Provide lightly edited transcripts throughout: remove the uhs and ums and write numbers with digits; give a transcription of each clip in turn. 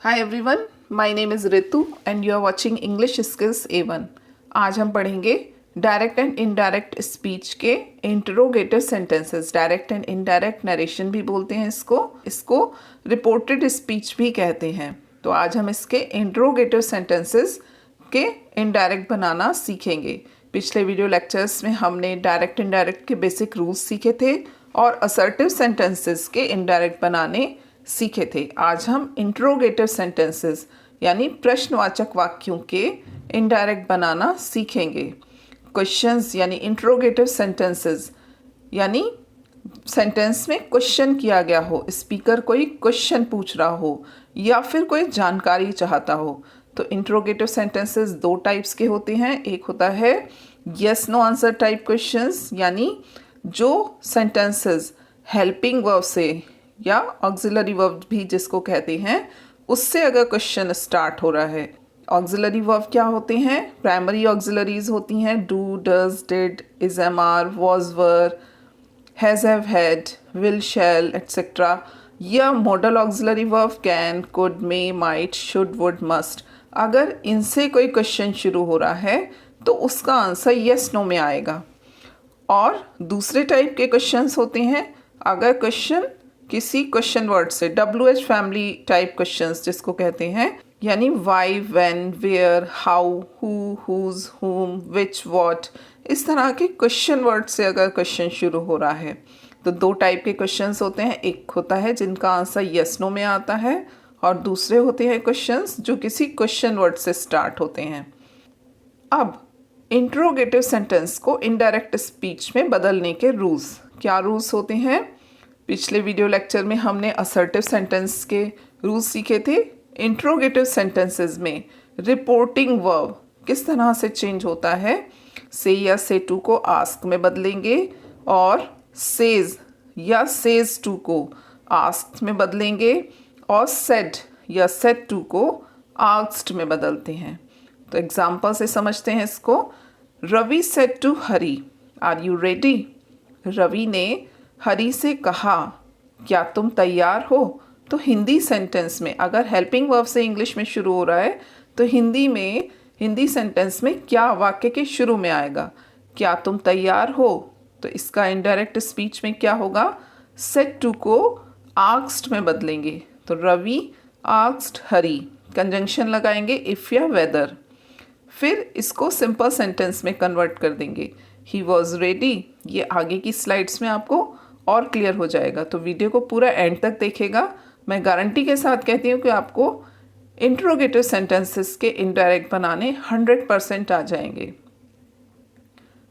Hi everyone, my name is Ritu and you are watching English Skills A1। आज हम पढ़ेंगे direct and indirect speech के interrogative sentences. Direct and indirect narration भी बोलते हैं इसको रिपोर्टेड स्पीच भी कहते हैं। तो आज हम इसके इंटरोगेटिव सेंटेंसेस के इनडायरेक्ट बनाना सीखेंगे। पिछले वीडियो लेक्चर्स में हमने डायरेक्ट इनडायरेक्ट के बेसिक रूल्स सीखे थे और असर्टिव सेंटेंसेस के इनडायरेक्ट बनाने सीखे थे। आज हम इंटरोगेटिव सेंटेंसेस यानी प्रश्नवाचक वाक्यों के इनडायरेक्ट बनाना सीखेंगे। क्वेश्चंस यानी इंटरोगेटिव सेंटेंसेस यानी सेंटेंस में क्वेश्चन किया गया हो, स्पीकर कोई क्वेश्चन पूछ रहा हो या फिर कोई जानकारी चाहता हो। तो इंटरोगेटिव सेंटेंसेस दो टाइप्स के होते हैं। एक होता है yes no answer type questions, यानी जो सेंटेंसेस हेल्पिंग वर्ब से या ऑक्सिलरी वर्ब भी जिसको कहते हैं उससे अगर क्वेश्चन स्टार्ट हो रहा है। ऑक्सिलरी वर्ब क्या होते हैं? प्राइमरी ऑक्सिलरीज होती हैं do, does, did, is, am, are, was, were, has, have, had, will, shall etcetera. या modal auxiliary verb can, could, may, might, should, would, must. अगर इनसे कोई क्वेश्चन शुरू हो रहा है तो उसका आंसर यस नो में आएगा। और दूसरे टाइप के क्वेश्चंस होते हैं अगर क्वेश्चन किसी क्वेश्चन वर्ड से, WH फैमिली टाइप क्वेश्चंस जिसको कहते हैं, यानी why, when, where, how, who, whose, whom, which, what, इस तरह के क्वेश्चन वर्ड से अगर क्वेश्चन शुरू हो रहा है तो दो टाइप के क्वेश्चंस होते हैं। एक होता है जिनका आंसर यस नो में आता है और दूसरे होते हैं क्वेश्चंस जो किसी क्वेश्चन वर्ड से स्टार्ट होते हैं। अब इंटरोगेटिव सेंटेंस को इनडायरेक्ट स्पीच में बदलने के रूल्स, क्या रूल्स होते हैं? पिछले वीडियो लेक्चर में हमने असर्टिव सेंटेंस के रूल्स सीखे थे। इंटरोगेटिव सेंटेंसेस में रिपोर्टिंग वर्ब किस तरह से चेंज होता है। से या से टू को आस्क में बदलेंगे और सेज या सेज टू को आस्क्ड में बदलेंगे और सेड या सेड टू को आस्क्ड में बदलते हैं। तो एग्जाम्पल से समझते हैं इसको। Ravi said to Hari, are you ready? Ravi ने हरी से कहा क्या तुम तैयार हो? तो हिंदी सेंटेंस में अगर हेल्पिंग वर्ब से इंग्लिश में शुरू हो रहा है तो हिंदी सेंटेंस में क्या वाक्य के शुरू में आएगा? क्या तुम तैयार हो? तो इसका इनडायरेक्ट स्पीच में क्या होगा? सेड टू को आस्क्ड में बदलेंगे। तो रवि आस्क्ड हरी, कंजंक्शन लगाएंगे इफ या वेदर। फिर इसको सिंपल सेंटेंस में कन्वर्ट कर देंगे। He was ready. ये आगे की स्लाइड्स में आपको और क्लियर हो जाएगा, तो वीडियो को पूरा एंड तक देखिएगा। मैं गारंटी के साथ कहती हूँ कि आपको इंटरोगेटिव सेंटेंसेस के इनडायरेक्ट बनाने 100% आ जाएंगे।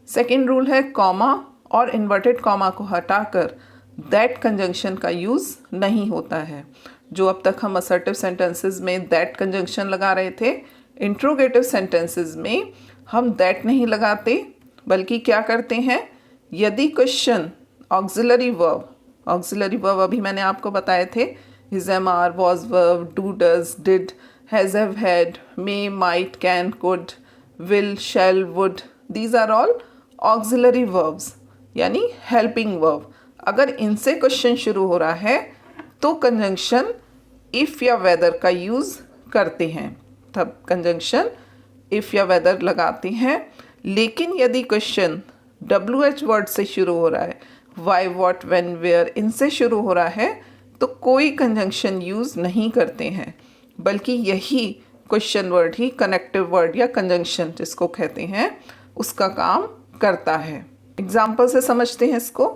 सेकेंड रूल है कॉमा और इन्वर्टेड कॉमा को हटाकर दैट कंजंक्शन का यूज़ नहीं होता है। जो अब तक हम असर्टिव सेंटेंसेस में दैट कंजंक्शन लगा रहे थे, इंटरोगेटिव सेंटेंसेस में हम दैट नहीं लगाते, बल्कि क्या करते हैं, यदि क्वेश्चन ऑक्सिलरी वर्ब अभी मैंने आपको बताए थे, is, am, are, was, verb, do, does, did, has, have, had, may, might, can, could, will, shall, would, these are all auxiliary verbs यानी हेल्पिंग वर्ब। अगर इनसे क्वेश्चन शुरू हो रहा है तो कंजंक्शन इफ़ या वेदर का यूज़ करते हैं, तब कंजंक्शन इफ़ या वेदर लगाते हैं। लेकिन यदि क्वेश्चन WH वर्ड से शुरू हो रहा है, वाई, वॉट, व्हेन, वेयर, इनसे शुरू हो रहा है तो कोई कंजंक्शन यूज़ नहीं करते हैं, बल्कि यही क्वेश्चन वर्ड ही कनेक्टिव वर्ड या कंजंक्शन जिसको कहते हैं उसका काम करता है। एग्जाम्पल से समझते हैं इसको।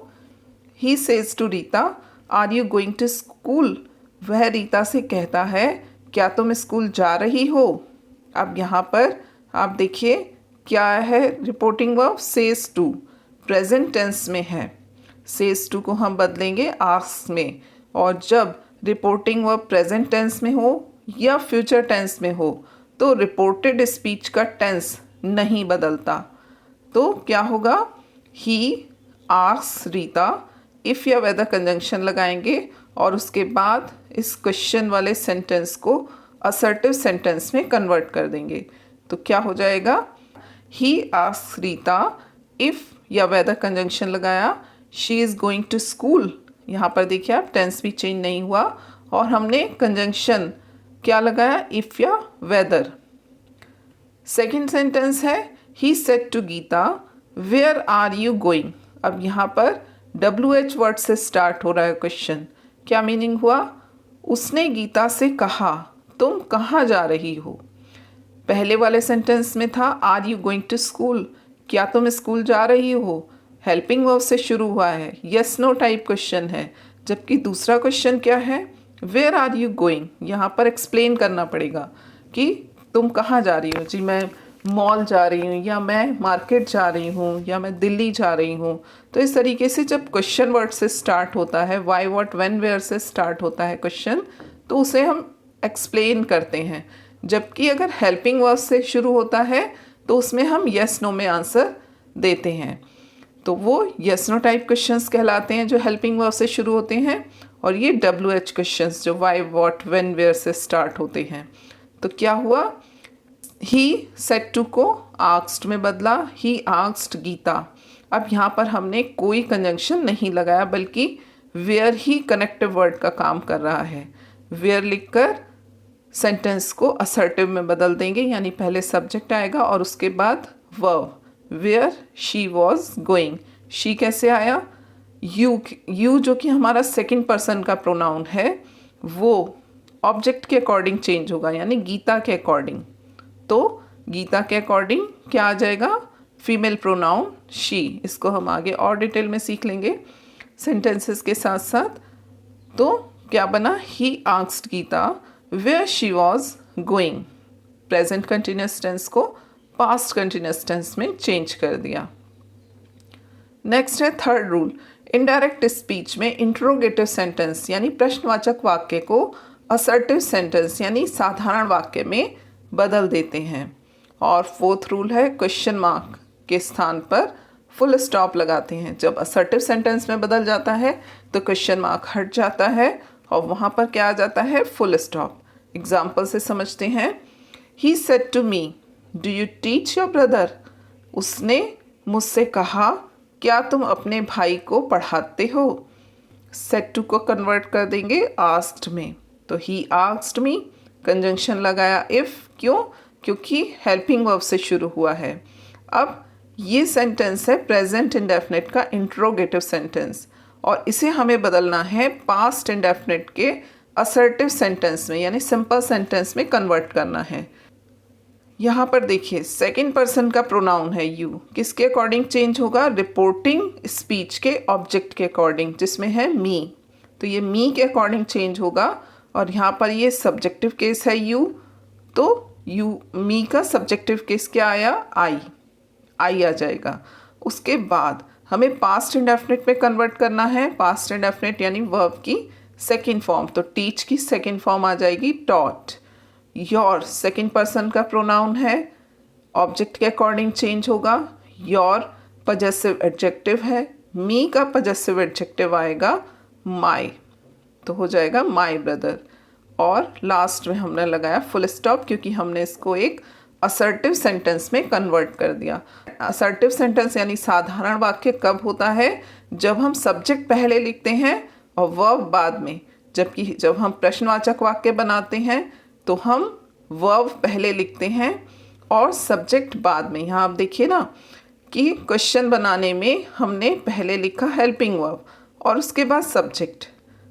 He says to Rita, are you going to school? वह रीता से कहता है क्या तुम स्कूल जा रही हो? अब यहाँ पर आप देखिए क्या है reporting verb, says to, present tense में है। सेज टू को हम बदलेंगे आस्क में, और जब रिपोर्टिंग वर्ब प्रेजेंट टेंस में हो या फ्यूचर टेंस में हो तो रिपोर्टेड स्पीच का टेंस नहीं बदलता। तो क्या होगा? ही आस्क्स रीता, इफ़ या वेदर कंजंक्शन लगाएंगे और उसके बाद इस क्वेश्चन वाले सेंटेंस को असर्टिव सेंटेंस में कन्वर्ट कर देंगे। तो क्या हो जाएगा? ही आस्क्स रीता इफ़ या वेदर कंजंक्शन लगाया, she is going to school. यहाँ पर देखिए आप टेंस भी चेंज नहीं हुआ और हमने कंजंक्शन क्या लगाया, इफ या वेदर। सेकेंड सेंटेंस है he said to Geeta where are you going. अब यहाँ पर WH वर्ड से स्टार्ट हो रहा है क्वेश्चन। क्या मीनिंग हुआ, उसने गीता से कहा तुम कहाँ जा रही हो। पहले वाले सेंटेंस में था are you going to school, क्या तुम स्कूल जा रही हो। हेल्पिंग वर्ब से शुरू हुआ है, यस नो टाइप क्वेश्चन है। जबकि दूसरा क्वेश्चन क्या है, वेयर आर यू गोइंग। यहाँ पर एक्सप्लेन करना पड़ेगा कि तुम कहाँ जा रही हो। जी मैं मॉल जा रही हूँ, या मैं मार्केट जा रही हूँ, या मैं दिल्ली जा रही हूँ। तो इस तरीके से जब क्वेश्चन वर्ड से स्टार्ट होता है, वाई व्हाट व्हेन वेयर से स्टार्ट होता है क्वेश्चन, तो उसे हम एक्सप्लेन करते हैं। जबकि अगर हेल्पिंग वर्ब से शुरू होता है तो उसमें हम यस नो में आंसर देते हैं। तो वो यस नो टाइप क्वेश्चंस कहलाते हैं जो हेल्पिंग वर्ब से शुरू होते हैं, और ये WH क्वेश्चंस जो वाई व्हाट व्हेन वेयर से स्टार्ट होते हैं। तो क्या हुआ, ही सेड टू को आस्क्ड में बदला, ही आस्क्ड गीता। अब यहाँ पर हमने कोई कंजंक्शन नहीं लगाया, बल्कि वेयर ही कनेक्टिव वर्ड का काम कर रहा है। वेयर लिखकर सेंटेंस को असर्टिव में बदल देंगे, यानी पहले सब्जेक्ट आएगा और उसके बाद verb. Where she was going, she कैसे आया, यू जो कि हमारा सेकंड पर्सन का प्रोनाउन है वो ऑब्जेक्ट के अकॉर्डिंग चेंज होगा, यानी गीता के अकॉर्डिंग। तो गीता के अकॉर्डिंग क्या आ जाएगा, फीमेल प्रोनाउन शी। इसको हम आगे और डिटेल में सीख लेंगे सेंटेंसेस के साथ साथ। तो क्या बना, he asked Geeta where she was going. Present continuous tense को पास्ट कंटिन्यूस टेंस में चेंज कर दिया। नेक्स्ट है थर्ड रूल, इनडायरेक्ट स्पीच में इंट्रोगेटिव सेंटेंस यानी प्रश्नवाचक वाक्य को असर्टिव सेंटेंस यानी साधारण वाक्य में बदल देते हैं। और फोर्थ रूल है क्वेश्चन मार्क के स्थान पर फुल स्टॉप लगाते हैं। जब असर्टिव सेंटेंस में बदल जाता है तो क्वेश्चन मार्क हट जाता है और वहाँ पर क्या आ जाता है, फुल स्टॉप। एग्जाम्पल से समझते हैं। He said to me do you teach your brother. उसने मुझसे कहा क्या तुम अपने भाई को पढ़ाते हो। सेड टू को कन्वर्ट कर देंगे आस्क्ड में, तो ही आस्क्ड मी, कंजंक्शन लगाया इफ, क्यों, क्योंकि हेल्पिंग वर्ब से शुरू हुआ है। अब ये सेंटेंस है प्रेजेंट इंडेफिनिट का इंट्रोगेटिव सेंटेंस, और इसे हमें बदलना है पास्ट इंडेफिनिट के असर्टिव सेंटेंस में यानी सिंपल सेंटेंस में कन्वर्ट करना है। यहाँ पर देखिए सेकंड पर्सन का प्रोनाउन है यू, किसके अकॉर्डिंग चेंज होगा, रिपोर्टिंग स्पीच के ऑब्जेक्ट के अकॉर्डिंग, जिसमें है मी, तो ये मी के अकॉर्डिंग चेंज होगा। और यहाँ पर ये सब्जेक्टिव केस है यू, तो यू मी का सब्जेक्टिव केस क्या आया, आई आ जाएगा। उसके बाद हमें पास्ट इंडेफिनिट में कन्वर्ट करना है। पास्ट इंडेफिनिट यानी वर्ब की सेकंड फॉर्म, तो टीच की सेकंड फॉर्म आ जाएगी टॉट। योर सेकंड पर्सन का प्रोनाउन है, ऑब्जेक्ट के अकॉर्डिंग चेंज होगा। योर पजेसिव एडजेक्टिव है, मी का पजेसिव एडजेक्टिव आएगा माई, तो हो जाएगा माई ब्रदर। और लास्ट में हमने लगाया फुल स्टॉप क्योंकि हमने इसको एक असर्टिव सेंटेंस में कन्वर्ट कर दिया। असर्टिव सेंटेंस यानी साधारण वाक्य कब होता है, जब हम सब्जेक्ट पहले लिखते हैं और वर्ब बाद में। जबकि जब हम प्रश्नवाचक वाक्य बनाते हैं तो हम वर्ब पहले लिखते हैं और सब्जेक्ट बाद में। यहाँ आप देखिए ना कि क्वेश्चन बनाने में हमने पहले लिखा हेल्पिंग वर्ब और उसके बाद सब्जेक्ट।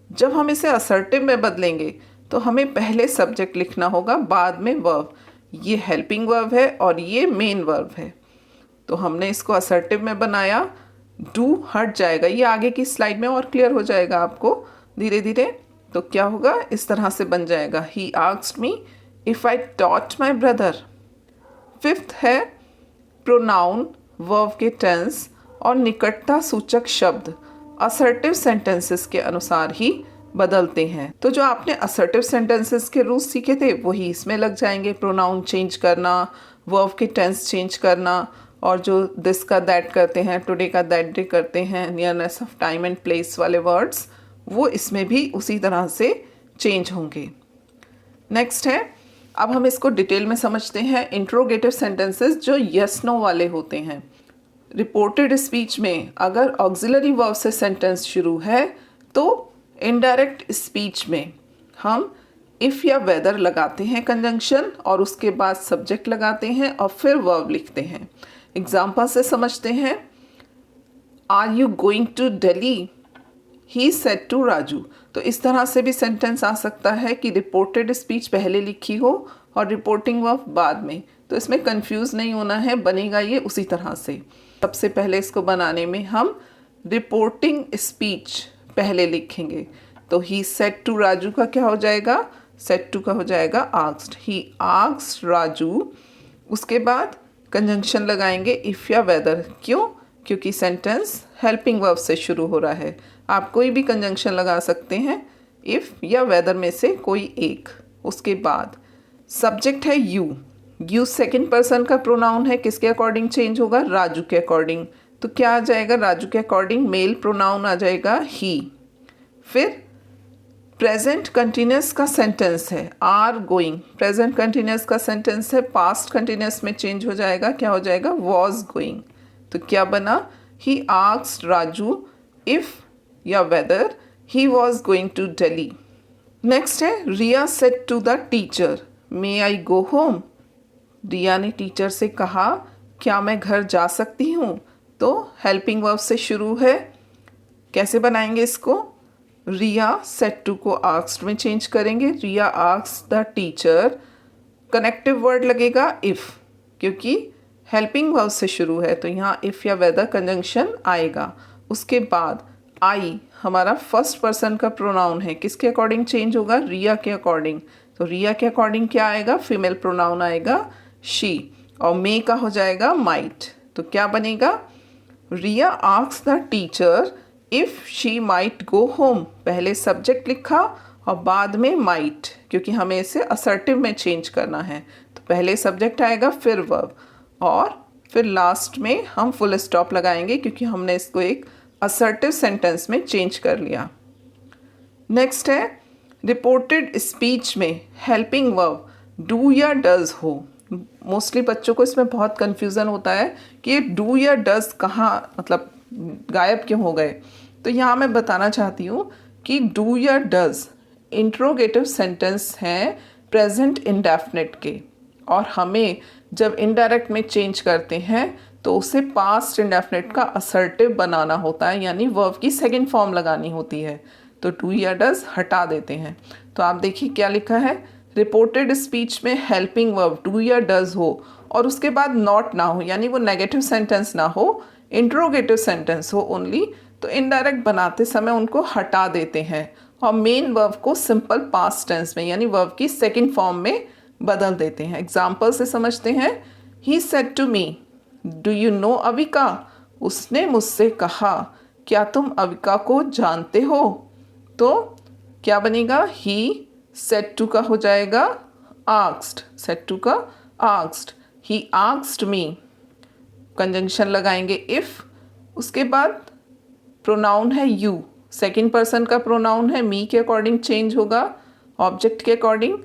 जब हम इसे असर्टिव में बदलेंगे तो हमें पहले सब्जेक्ट लिखना होगा, बाद में वर्ब। ये हेल्पिंग वर्ब है और ये मेन वर्ब है, तो हमने इसको असर्टिव में बनाया। डू हट जाएगा, ये आगे की स्लाइड में और क्लियर हो जाएगा आपको धीरे धीरे। तो क्या होगा, इस तरह से बन जाएगा, he asked me if I taught my brother. Fifth है प्रोनाउन वर्ब के टेंस और निकटता सूचक शब्द असर्टिव सेंटेंसेस के अनुसार ही बदलते हैं। तो जो आपने असर्टिव सेंटेंसेस के रूल्स सीखे थे वही इसमें लग जाएंगे। प्रोनाउन चेंज करना, वर्ब के टेंस चेंज करना, और जो दिस का दैट करते हैं, टुडे का दैट डे करते हैं, nearness of time and place वाले वर्ड्स, वो इसमें भी उसी तरह से चेंज होंगे। नेक्स्ट है, अब हम इसको डिटेल में समझते हैं। इंट्रोगेटिव सेंटेंसेस जो यस नो वाले होते हैं। रिपोर्टेड स्पीच में अगर ऑक्सिलरी वर्ब से सेंटेंस शुरू है तो इनडायरेक्ट स्पीच में हम इफ़ या वेदर लगाते हैं कंजंक्शन और उसके बाद सब्जेक्ट लगाते हैं और फिर वर्ब लिखते हैं। एग्जाम्पल से समझते हैं। Are you going to Delhi? He said to Raju. तो इस तरह से भी सेंटेंस आ सकता है कि रिपोर्टेड स्पीच पहले लिखी हो और रिपोर्टिंग वर्ब बाद में। तो इसमें कंफ्यूज नहीं होना है, बनेगा ये उसी तरह से। सबसे पहले इसको बनाने में हम रिपोर्टिंग स्पीच पहले लिखेंगे। तो ही सेड टू राजू का क्या हो जाएगा? सेड टू का हो जाएगा आस्क्ड। ही आस्क्ड राजू। उसके बाद कंजंक्शन लगाएंगे इफ़ या वेदर। क्यों? क्योंकि सेंटेंस हेल्पिंग वर्ब से शुरू हो रहा है। आप कोई भी कंजंक्शन लगा सकते हैं, इफ़ या वेदर में से कोई एक। उसके बाद सब्जेक्ट है यू। यू सेकंड पर्सन का प्रोनाउन है, किसके अकॉर्डिंग चेंज होगा? राजू के अकॉर्डिंग। तो क्या आ जाएगा? राजू के अकॉर्डिंग मेल प्रोनाउन आ जाएगा ही। फिर प्रेजेंट कंटिन्यूस का सेंटेंस है आर गोइंग। प्रेजेंट कंटिन्यूस का सेंटेंस है, पास्ट कंटिन्यूस में चेंज हो जाएगा, क्या हो जाएगा? Was going. तो क्या बना? ही आस्क्ड राजू इफ या whether he was going to Delhi. Next है Riya said to the teacher may I go home. Riya ने टीचर से कहा क्या मैं घर जा सकती हूँ? तो हेल्पिंग वर्ब से शुरू है। कैसे बनाएंगे इसको? रिया सेड टू को आस्क्ड में चेंज करेंगे। Riya asked the teacher, connective word लगेगा इफ़, क्योंकि हेल्पिंग वर्ब से शुरू है तो यहाँ इफ़ या वेदर कंजंक्शन आएगा। उसके बाद आई हमारा फर्स्ट पर्सन का प्रोनाउन है, किसके अकॉर्डिंग चेंज होगा? रिया के अकॉर्डिंग। तो रिया के अकॉर्डिंग क्या आएगा? फीमेल प्रोनाउन आएगा शी। और मे का हो जाएगा माइट। तो क्या बनेगा? Riya asked the teacher if she might go home. पहले सब्जेक्ट लिखा और बाद में माइट, क्योंकि हमें इसे असर्टिव में चेंज करना है। तो पहले सब्जेक्ट आएगा फिर वर्ब और फिर लास्ट में हम फुल स्टॉप लगाएंगे, क्योंकि हमने इसको एक असर्टिव सेंटेंस में चेंज कर लिया। नेक्स्ट है रिपोर्टेड स्पीच में हेल्पिंग वर्ब डू या डज हो। मोस्टली बच्चों को इसमें बहुत कन्फ्यूज़न होता है कि ये डू या डज कहाँ, मतलब गायब क्यों हो गए। तो यहाँ मैं बताना चाहती हूँ कि डू या डज इंट्रोगेटिव सेंटेंस हैं प्रेजेंट इंडेफिनिट के, और हमें जब इनडायरेक्ट में चेंज करते हैं तो उसे पास्ट इंडेफिनिट का असर्टिव बनाना होता है, यानी वर्ब की सेकंड फॉर्म लगानी होती है। तो डू या डज हटा देते हैं। तो आप देखिए क्या लिखा है, रिपोर्टेड स्पीच में हेल्पिंग वर्ब डू या डज हो और उसके बाद नॉट ना हो, यानी वो नेगेटिव सेंटेंस ना हो, इंट्रोगेटिव सेंटेंस हो ओनली, तो इनडायरेक्ट बनाते समय उनको हटा देते हैं और मेन वर्ब को सिंपल पास्ट टेंस में यानी वर्ब की सेकंड फॉर्म में बदल देते हैं। एग्जाम्पल से समझते हैं। He said to me do you know Avika. उसने मुझसे कहा क्या तुम अविका को जानते हो। तो क्या बनेगा? ही सेड टू का हो जाएगा आस्क्ड। सेड टू का आस्क्ड। ही आस्क्ड मी, कंजंक्शन लगाएंगे इफ़। उसके बाद प्रोनाउन है यू, सेकंड पर्सन का प्रोनाउन है, मी के अकॉर्डिंग चेंज होगा ऑब्जेक्ट के अकॉर्डिंग।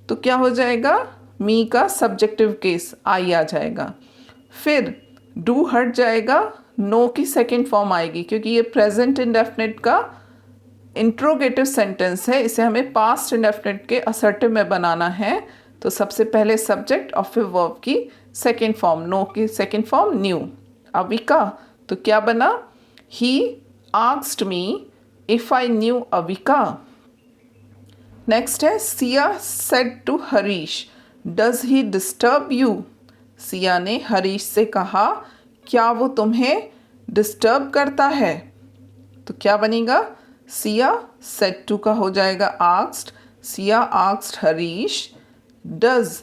तो क्या हो जाएगा? मी का सब्जेक्टिव केस आई आ जाएगा। फिर डू हट जाएगा, नो की सेकंड फॉर्म आएगी, क्योंकि ये प्रेजेंट इंडेफिनिट का इंट्रोगेटिव सेंटेंस है, इसे हमें पास्ट इंडेफिनिट के असर्टिव में बनाना है। तो सबसे पहले सब्जेक्ट और फिर वर्ब की सेकंड फॉर्म, नो की सेकंड फॉर्म न्यू। अविका, तो क्या बना? He asked me if I knew Avika. Next है Siya said to Harish does he disturb you. Siya ने हरीश से कहा क्या वो तुम्हें डिस्टर्ब करता है। तो क्या बनेगा? सिया सेड टू का हो जाएगा asked. Siya asked Harish, does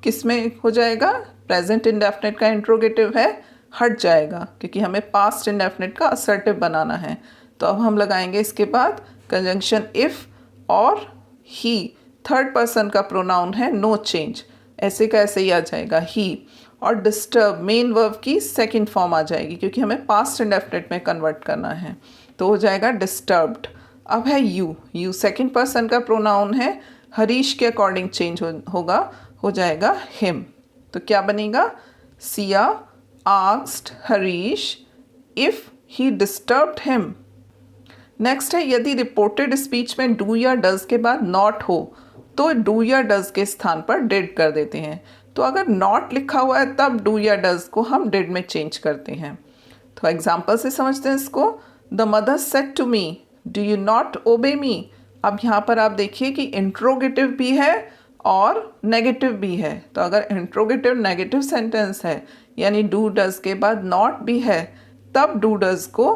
किस में हो जाएगा? प्रेजेंट इंडेफिनिट का इंट्रोगेटिव है, हट जाएगा क्योंकि हमें पास्ट इंडेफिनिट का असर्टिव बनाना है। तो अब हम लगाएंगे इसके बाद कंजंक्शन इफ़ और ही, थर्ड पर्सन का प्रोनाउन है, नो चेंज, ऐसे का ऐसे ही आ जाएगा ही। और डिस्टर्ब मेन वर्ब की सेकंड फॉर्म आ जाएगी क्योंकि हमें पास्ट इंडेफिनिट में कन्वर्ट करना है, तो हो जाएगा डिस्टर्ब्ड। अब है यू, यू सेकंड पर्सन का प्रोनाउन है, हरीश के अकॉर्डिंग चेंज होगा, हो जाएगा हिम। तो क्या बनेगा? Siya asked Harish if he disturbed him. Next है यदि रिपोर्टेड स्पीच में डू या डज के बाद नॉट हो तो डू या डज के स्थान पर डिड कर देते हैं। तो अगर नॉट लिखा हुआ है तब डू या डज को हम डिड में चेंज करते हैं। तो एग्जाम्पल से समझते हैं इसको। The mother said to me, do you not obey me. अब यहाँ पर आप देखिए कि इंट्रोगेटिव भी है और नेगेटिव भी है। तो अगर इंट्रोगेटिव नेगेटिव सेंटेंस है यानी डू डज के बाद नॉट भी है, तब डू डज को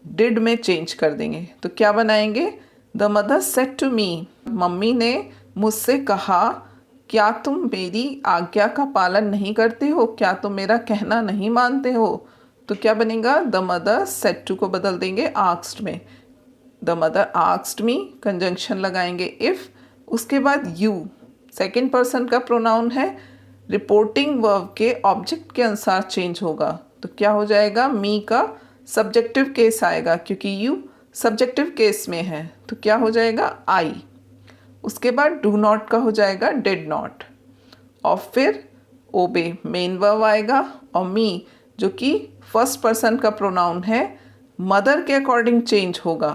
डिड में चेंज कर देंगे। तो क्या बनाएंगे? The mother said to me, mummy ने मुझसे कहा, क्या तुम मेरी आज्ञा का पालन नहीं करते हो, क्या तुम मेरा कहना नहीं मानते हो। तो क्या बनेगा? द मदर सेड टू को बदल देंगे आस्क्ड में। The mother asked me, conjunction लगाएंगे इफ़, उसके बाद यू सेकेंड पर्सन का प्रोनाउन है, रिपोर्टिंग वर्ब के ऑब्जेक्ट के अनुसार चेंज होगा। तो क्या हो जाएगा? मी का सब्जेक्टिव केस आएगा क्योंकि यू सब्जेक्टिव केस में है। तो क्या हो जाएगा? आई। उसके बाद डू नॉट का हो जाएगा डिड नॉट, और फिर ओबे मेन वर्ब आएगा, और मी जो कि फर्स्ट पर्सन का प्रोनाउन है मदर के अकॉर्डिंग चेंज होगा।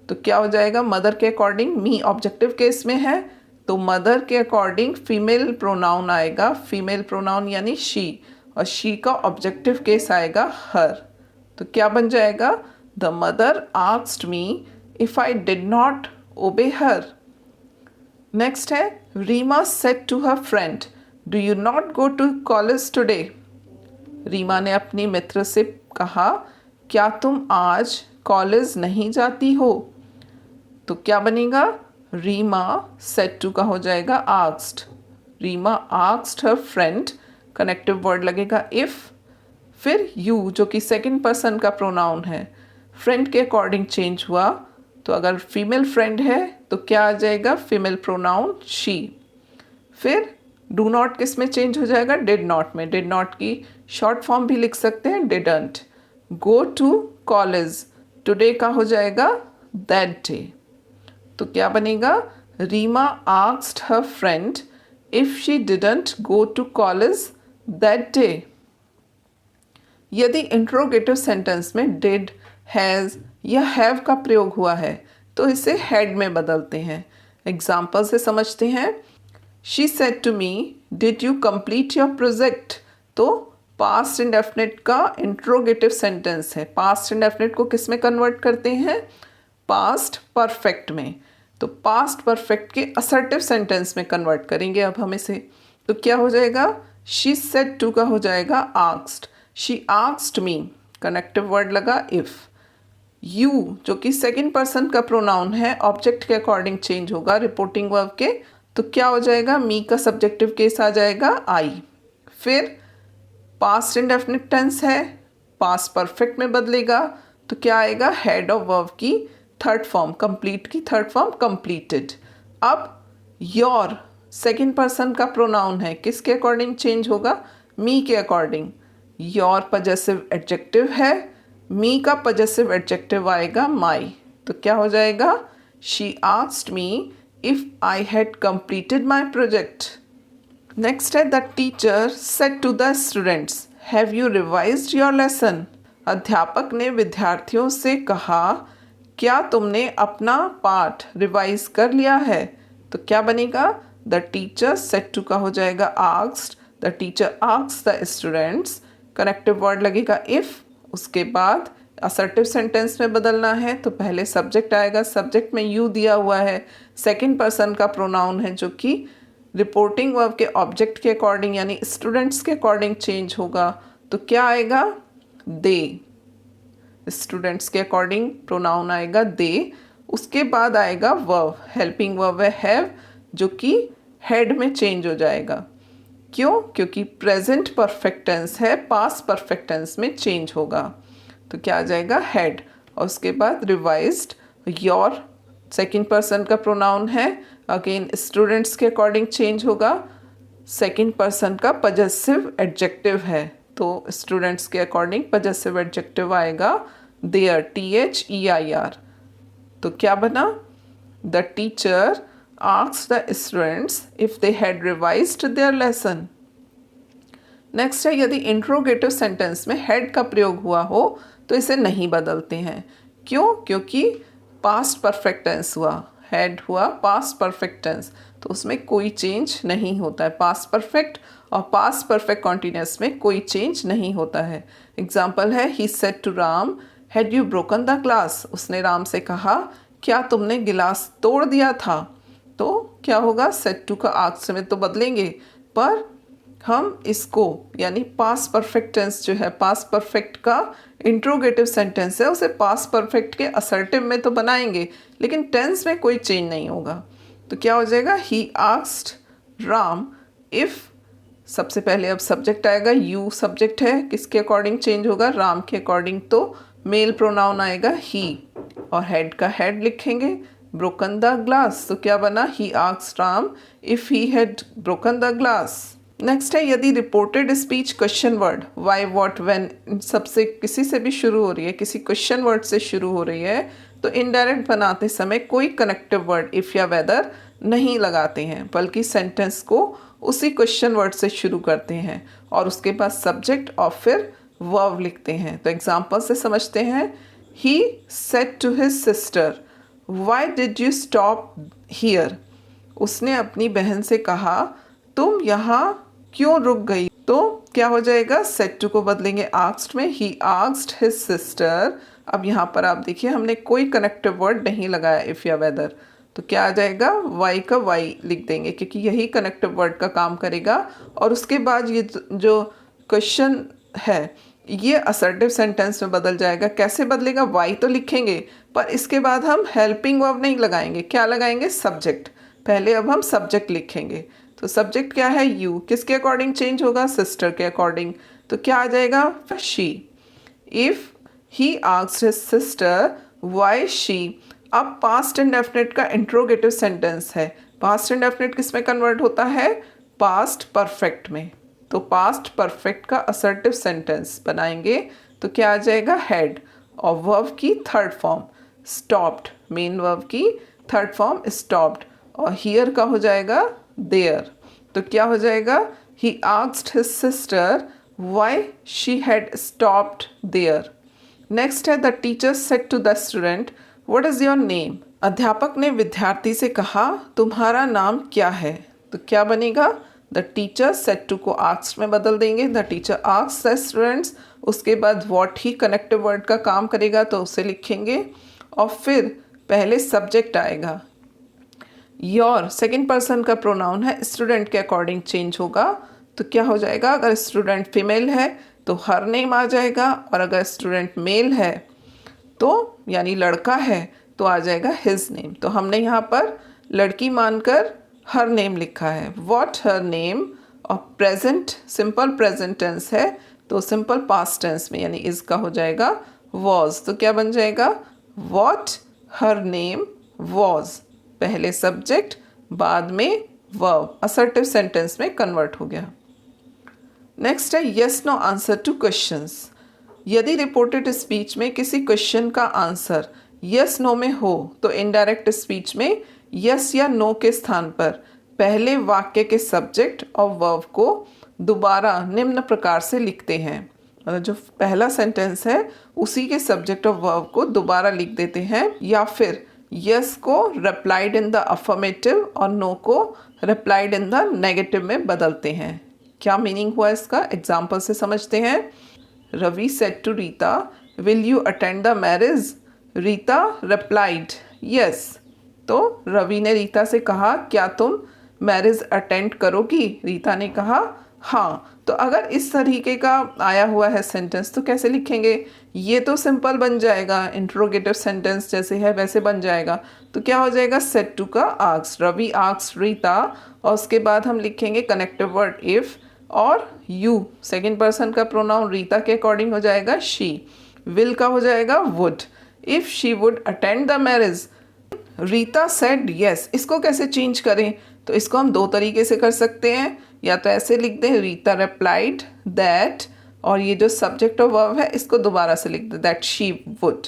तो क्या हो जाएगा? मदर के अकॉर्डिंग, मी ऑब्जेक्टिव केस में है तो मदर के अकॉर्डिंग फीमेल प्रोनाउन आएगा, फीमेल प्रोनाउन यानी शी, और शी का ऑब्जेक्टिव केस आएगा हर। तो क्या बन जाएगा? The mother asked me if I did not obey her. Next है Reema said to her friend, do you not go to college today. Reema ने अपनी मित्र से कहा, क्या तुम आज कॉलेज नहीं जाती हो। तो क्या बनेगा? रीमा सेड टू का हो जाएगा asked. Reema asked her friend, connective word लगेगा इफ़, फिर यू जो कि सेकंड पर्सन का प्रोनाउन है फ्रेंड के अकॉर्डिंग चेंज हुआ। तो अगर फीमेल फ्रेंड है तो क्या आ जाएगा? Female pronoun she. फिर डू नॉट किस में चेंज हो जाएगा? डिड नॉट में। डिड नॉट की शॉर्ट फॉर्म भी लिख सकते हैं didn't. Go to college, today का हो जाएगा दैट डे। तो क्या बनेगा? Reema asked her friend if she didn't go to college that day. यदि इंट्रोगेटिव सेंटेंस में डिड, हैज़ या हैव का प्रयोग हुआ है तो इसे हैड में बदलते हैं। एग्जाम्पल से समझते हैं। She said to me, did you complete your project. तो पास्ट इंडेफिनिट का इंट्रोगेटिव सेंटेंस है। पास्ट इंडेफिनिट को किस में कन्वर्ट करते हैं? पास्ट परफेक्ट में। तो पास्ट परफेक्ट के असर्टिव सेंटेंस में कन्वर्ट करेंगे अब हम इसे। तो क्या हो जाएगा? शी सेड टू का हो जाएगा asked, she asked me, connective word लगा इफ़। यू जो कि सेकंड पर्सन का प्रोनाउन है ऑब्जेक्ट के अकॉर्डिंग चेंज होगा रिपोर्टिंग वर्ब के। तो क्या हो जाएगा? मी का सब्जेक्टिव केस आ जाएगा आई। फिर पास्ट इंडेफिनिट टेंस है, पास्ट परफेक्ट में बदलेगा तो क्या आएगा? हेड ऑफ वर्ब की थर्ड फॉर्म, कंप्लीट की थर्ड फॉर्म कंप्लीटेड। अब योर सेकंड पर्सन का प्रोनाउन है, किसके अकॉर्डिंग चेंज होगा? मी के अकॉर्डिंग। योर पजेसिव एडजेक्टिव है, मी का पजेसिव एडजेक्टिव आएगा माई। तो क्या हो जाएगा? She asked me if I had completed my project. Next है the teacher said to the students, have you revised your lesson. अध्यापक ने विद्यार्थियों से कहा, क्या तुमने अपना पाठ रिवाइज कर लिया है। तो क्या बनेगा? द टीचर सेड टू का हो जाएगा asked, the teacher asked the students, connective word लगेगा इफ़। उसके बाद असर्टिव सेंटेंस में बदलना है तो पहले सब्जेक्ट आएगा, सब्जेक्ट में यू दिया हुआ है, सेकंड पर्सन का प्रोनाउन है जो कि रिपोर्टिंग वर्ब के ऑब्जेक्ट के अकॉर्डिंग यानी स्टूडेंट्स के अकॉर्डिंग चेंज होगा। तो क्या आएगा? दे, स्टूडेंट्स के अकॉर्डिंग प्रोनाउन आएगा दे। उसके बाद आएगा वर्ब, हेल्पिंग वर्ब है हैव जो कि हेड में चेंज हो जाएगा। क्यों? क्योंकि प्रेजेंट परफेक्ट टेंस है, पास्ट परफेक्ट टेंस में चेंज होगा। तो क्या आ जाएगा? हेड। और उसके बाद रिवाइज्ड, योर सेकंड पर्सन का प्रोनाउन है, अगेन स्टूडेंट्स के अकॉर्डिंग चेंज होगा, सेकंड पर्सन का पजेसिव एडजेक्टिव है तो स्टूडेंट्स के अकॉर्डिंग पजेसिव एडजेक्टिव आएगा देयर, THEIR। तो क्या बना? The teacher asked the students if they had revised their lesson। Next है यदि इंट्रोगेटिव सेंटेंस में हैड का प्रयोग हुआ हो तो इसे नहीं बदलते हैं। क्यों? क्योंकि पास्ट परफेक्ट टेंस हुआ, हैड हुआ पास्ट परफेक्ट टेंस, तो उसमें कोई चेंज नहीं होता है। पास्ट परफेक्ट और पास्ट परफेक्ट कॉन्टिन्यूस में कोई चेंज नहीं होता है। एग्जाम्पल है he said to Ram had you broken the glass, उसने राम से कहा क्या तुमने गिलास तोड़ दिया था। तो क्या होगा, सेड टू का आस्क्ड में तो बदलेंगे, पर हम इसको यानी पास्ट परफेक्ट टेंस जो है, पास्ट परफेक्ट का इंट्रोगेटिव सेंटेंस है, उसे पास्ट परफेक्ट के असर्टिव में तो बनाएंगे, लेकिन टेंस में कोई चेंज नहीं होगा। तो क्या हो जाएगा, ही आस्क्ड राम इफ़, सबसे पहले अब सब्जेक्ट आएगा, यू सब्जेक्ट है, किसके अकॉर्डिंग चेंज होगा, राम के अकॉर्डिंग, तो मेल प्रोनाउन आएगा ही, और हेड का हेड लिखेंगे, ब्रोकन द ग्लास, तो क्या बना, he asked Ram if he had broken the glass. Next है, यदि reported speech question word Y what when in सबसे किसी से भी शुरू हो रही है, किसी क्वेश्चन वर्ड से शुरू हो रही है, तो इनडायरेक्ट बनाते समय कोई कनेक्टिव वर्ड इफ़ या वेदर नहीं लगाते हैं, बल्कि सेंटेंस को उसी क्वेश्चन वर्ड से शुरू करते हैं और उसके बाद सब्जेक्ट और फिर वर्ब लिखते हैं। तो एग्जाम्पल से समझते हैं, he said to his sister why did you stop here, उसने अपनी बहन से कहा तुम यहाँ क्यों रुक गई। तो क्या हो जाएगा, सेड टू को बदलेंगे आस्क्ड में, ही आस्क्ड हिज सिस्टर। अब यहाँ पर आप देखिए हमने कोई कनेक्टिव वर्ड नहीं लगाया इफ़ या वेदर, तो क्या आ जाएगा, वाई का वाई लिख देंगे क्योंकि यही कनेक्टिव वर्ड का काम करेगा। और उसके बाद ये जो क्वेश्चन है ये असर्टिव सेंटेंस में बदल जाएगा। कैसे बदलेगा, वाई तो लिखेंगे पर इसके बाद हम हेल्पिंग वर्ब नहीं लगाएंगे, क्या लगाएंगे, सब्जेक्ट। पहले अब हम सब्जेक्ट लिखेंगे, तो सब्जेक्ट क्या है, यू, किसके अकॉर्डिंग चेंज होगा, सिस्टर के अकॉर्डिंग, तो क्या आ जाएगा, she. If he asked his sister why she, अब पास्ट इंडेफिनिट का इंट्रोगेटिव सेंटेंस है, पास्ट इंडेफिनिट किस में कन्वर्ट होता है, पास्ट परफेक्ट में, तो पास्ट परफेक्ट का असर्टिव सेंटेंस बनाएंगे तो क्या आ जाएगा, हैड, और वर्ब की third form stopped, main verb की थर्ड फॉर्म स्टॉप्ड, और हियर का हो जाएगा देयर। तो क्या हो जाएगा, he asked his sister why she had stopped there. Next है, the teacher said to the student what is your name, अध्यापक ने विद्यार्थी से कहा तुम्हारा नाम क्या है। तो क्या बनेगा, द टीचर सेड टू को आस्क्ड में बदल देंगे, the teacher asked the students, उसके बाद व्हाट ही कनेक्टिव वर्ड का काम करेगा तो उसे लिखेंगे, और फिर पहले सब्जेक्ट आएगा, योर सेकंड पर्सन का प्रोनाउन है, स्टूडेंट के अकॉर्डिंग चेंज होगा, तो क्या हो जाएगा, अगर स्टूडेंट फीमेल है तो हर नेम आ जाएगा, और अगर स्टूडेंट मेल है तो यानी लड़का है तो आ जाएगा हिज नेम। तो हमने यहाँ पर लड़की मानकर हर नेम लिखा है, व्हाट हर नेम, और प्रेजेंट सिंपल प्रेजेंट टेंस है तो सिंपल पास्ट टेंस में यानी इज का हो जाएगा वॉज, तो क्या बन जाएगा, व्हाट हर नेम वॉज, पहले सब्जेक्ट बाद में वर्ब, असर्टिव सेंटेंस में कन्वर्ट हो गया। नेक्स्ट है, yes no answer to questions, यदि रिपोर्टेड स्पीच में किसी क्वेश्चन का आंसर यस नो में हो तो इनडायरेक्ट स्पीच में यस या नो के स्थान पर पहले वाक्य के सब्जेक्ट और वर्ब को दोबारा निम्न प्रकार से लिखते हैं, मतलब जो पहला सेंटेंस है उसी के सब्जेक्ट और वर्ब को दोबारा लिख देते हैं, या फिर यस को रिप्लाइड इन द अफर्मेटिव और नो को रिप्लाइड इन द नेगेटिव में बदलते हैं। क्या मीनिंग हुआ इसका, एग्जाम्पल से समझते हैं। Ravi said to Rita will you attend the marriage, Rita replied yes, तो रवि ने रीता से कहा क्या तुम मैरिज अटेंड करोगी, रीता ने कहा हाँ। तो अगर इस तरीके का आया हुआ है सेंटेंस तो कैसे लिखेंगे, ये तो सिंपल बन जाएगा, इंट्रोगेटिव सेंटेंस जैसे है वैसे बन जाएगा। तो क्या हो जाएगा, सेड टू का आस्क्ड, रवि आस्क्ड रीता, और उसके बाद हम लिखेंगे कनेक्टिव वर्ड इफ़, और यू सेकंड पर्सन का प्रोनाउन रीता के अकॉर्डिंग हो जाएगा शी, विल का हो जाएगा would, if she would attend the marriage, Rita said yes. इसको कैसे चेंज करें, तो इसको हम दो तरीके से कर सकते हैं, या तो ऐसे लिख दें रीता रिप्लाइड दैट, और ये जो सब्जेक्ट और वर्ब है इसको दोबारा से लिख दें दैट शी वुड,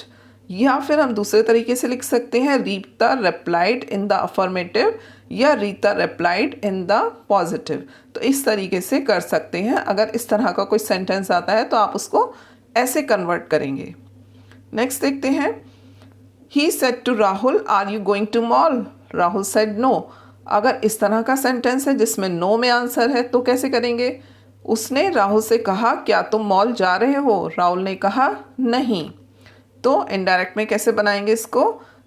या फिर हम दूसरे तरीके से लिख सकते हैं Rita replied in the affirmative या Rita replied in the positive. तो इस तरीके से कर सकते हैं, अगर इस तरह का कोई सेंटेंस आता है तो आप उसको ऐसे कन्वर्ट करेंगे। नेक्स्ट देखते हैं, he said to Rahul are you going to mall, Rahul said no, अगर इस तरह का सेंटेंस है जिसमें नो में आंसर है तो कैसे करेंगे? उसने राहुल से कहा क्या तुम मॉल जा रहे हो? राहुल ने कहा नहीं। तो इनडायरेक्ट में कैसे बनाएंगे इसको?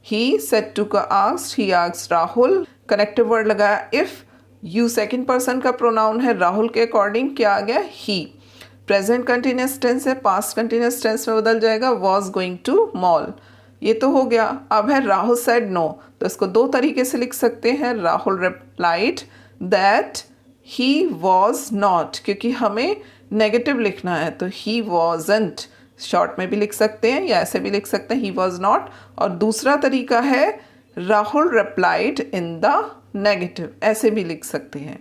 ही सेड टू का asked, he asked Rahul, connective word लगाया इफ, यू सेकंड पर्सन का प्रोनाउन है, राहुल के अकॉर्डिंग क्या आ गया? ही। प्रेजेंट कंटिन्यूस टेंस है, पास्ट कंटिन्यूस टेंस में बदल जाएगा, वॉज गोइंग टू मॉल। ये तो हो गया। अब है राहुल सेड नो, तो इसको दो तरीके से लिख सकते हैं। Rahul replied that he was not, क्योंकि हमें नेगेटिव लिखना है तो ही वॉजंट शॉर्ट में भी लिख सकते हैं या ऐसे भी लिख सकते हैं ही वॉज नॉट। और दूसरा तरीका है Rahul replied in the negative, ऐसे भी लिख सकते हैं।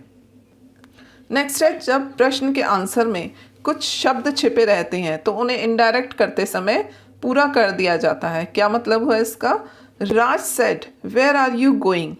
नेक्स्ट है जब प्रश्न के आंसर में कुछ शब्द छिपे रहते हैं तो उन्हें इनडायरेक्ट करते समय पूरा कर दिया जाता है। क्या मतलब हुआ इसका? Raj said where are you going?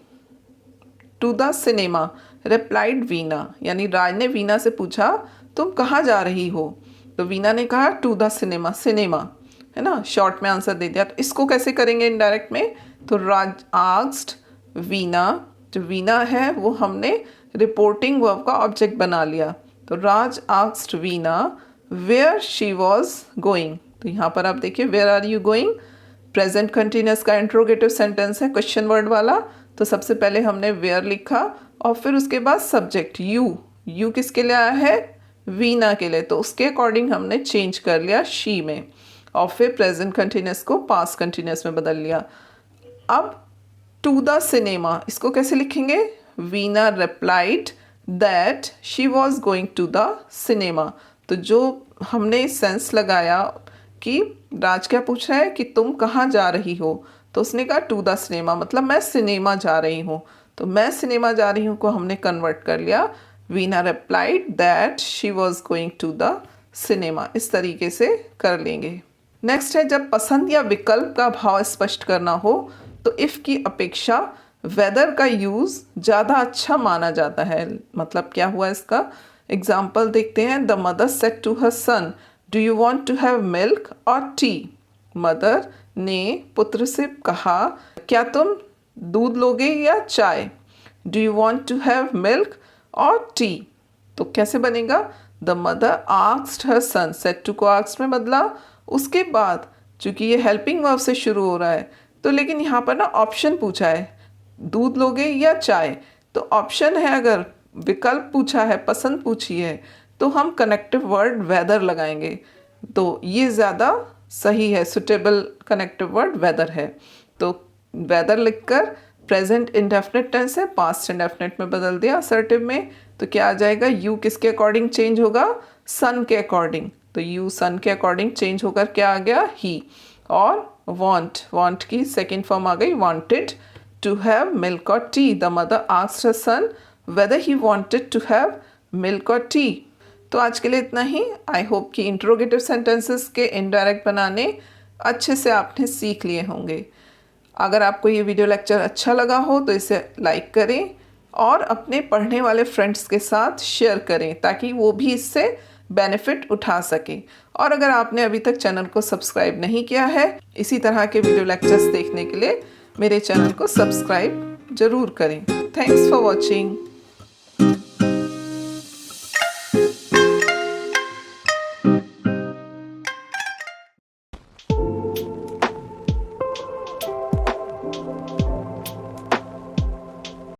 To the cinema, replied Veena, यानी राज ने वीना से पूछा तुम कहाँ जा रही हो? तो वीना ने कहा टू द सिनेमा, सिनेमा है ना, शॉर्ट में आंसर दे दिया। तो इसको कैसे करेंगे इनडायरेक्ट में? तो राज आस्क्ड वीना, जो वीना है वो हमने रिपोर्टिंग वर्ब का ऑब्जेक्ट बना लिया। तो Raj asked Veena where she was going. तो यहाँ पर आप देखिए where are you going, present continuous का इंट्रोगेटिव सेंटेंस है क्वेश्चन वर्ड वाला। तो सबसे पहले हमने वेयर लिखा और फिर उसके बाद सब्जेक्ट यू, यू किसके लिए आया है? वीना के लिए, तो उसके अकॉर्डिंग हमने चेंज कर लिया शी में और फिर प्रेजेंट कंटिन्यूस को पास्ट कंटिन्यूस में बदल लिया। अब टू द सिनेमा, इसको कैसे लिखेंगे? Veena replied that she was going to the cinema. तो जो हमने सेंस लगाया कि राज क्या पूछ रहा है कि तुम कहाँ जा रही हो, तो उसने कहा टू द सिनेमा, मतलब मैं सिनेमा जा रही हूँ। तो मैं सिनेमा जा रही हूँ को हमने कन्वर्ट कर लिया Veena replied that she was going to the cinema. इस तरीके से कर लेंगे। नेक्स्ट है जब पसंद या विकल्प का भाव स्पष्ट करना हो तो इफ़ की अपेक्षा वेदर का यूज़ ज़्यादा अच्छा माना जाता है। मतलब क्या हुआ इसका? एग्जाम्पल देखते हैं। The mother said to her son do you want to have milk और टी? मदर ने पुत्र से कहा क्या तुम दूध लोगे या चाय? Do you want to have milk और टी? तो कैसे बनेगा? The mother asked her son, said to को आस्क्ड में बदला। उसके बाद चूंकि ये हेल्पिंग वर्ब से शुरू हो रहा है तो लेकिन यहाँ पर ना ऑप्शन पूछा है दूध लोगे या चाय। तो ऑप्शन है, अगर विकल्प पूछा है, पसंद पूछी है, तो हम कनेक्टिव वर्ड वेदर लगाएंगे। तो ये ज़्यादा सही है, सुटेबल कनेक्टिव वर्ड वेदर है। तो वेदर लिखकर प्रेजेंट इंडेफिनिट टेंस है, पास्ट इंडेफिनिट में बदल दिया असर्टिव में। तो क्या आ जाएगा? यू किसके अकॉर्डिंग चेंज होगा? सन के अकॉर्डिंग। तो यू सन के अकॉर्डिंग चेंज होकर क्या आ गया? ही। और वांट, वांट की सेकेंड फॉर्म आ गई वांटेड टू हैव मिल्क और tea. The mother asked her son whether he wanted to have milk और टी। तो आज के लिए इतना ही। आई होप कि इंट्रोगेटिव सेंटेंसेस के इनडायरेक्ट बनाने अच्छे से आपने सीख लिए होंगे। अगर आपको ये वीडियो लेक्चर अच्छा लगा हो तो इसे लाइक करें और अपने पढ़ने वाले फ्रेंड्स के साथ शेयर करें ताकि वो भी इससे बेनिफिट उठा सकें। और अगर आपने अभी तक चैनल को सब्सक्राइब नहीं किया है इसी तरह के वीडियो लेक्चर्स देखने के लिए मेरे चैनल को सब्सक्राइब ज़रूर करें। Thanks for watching.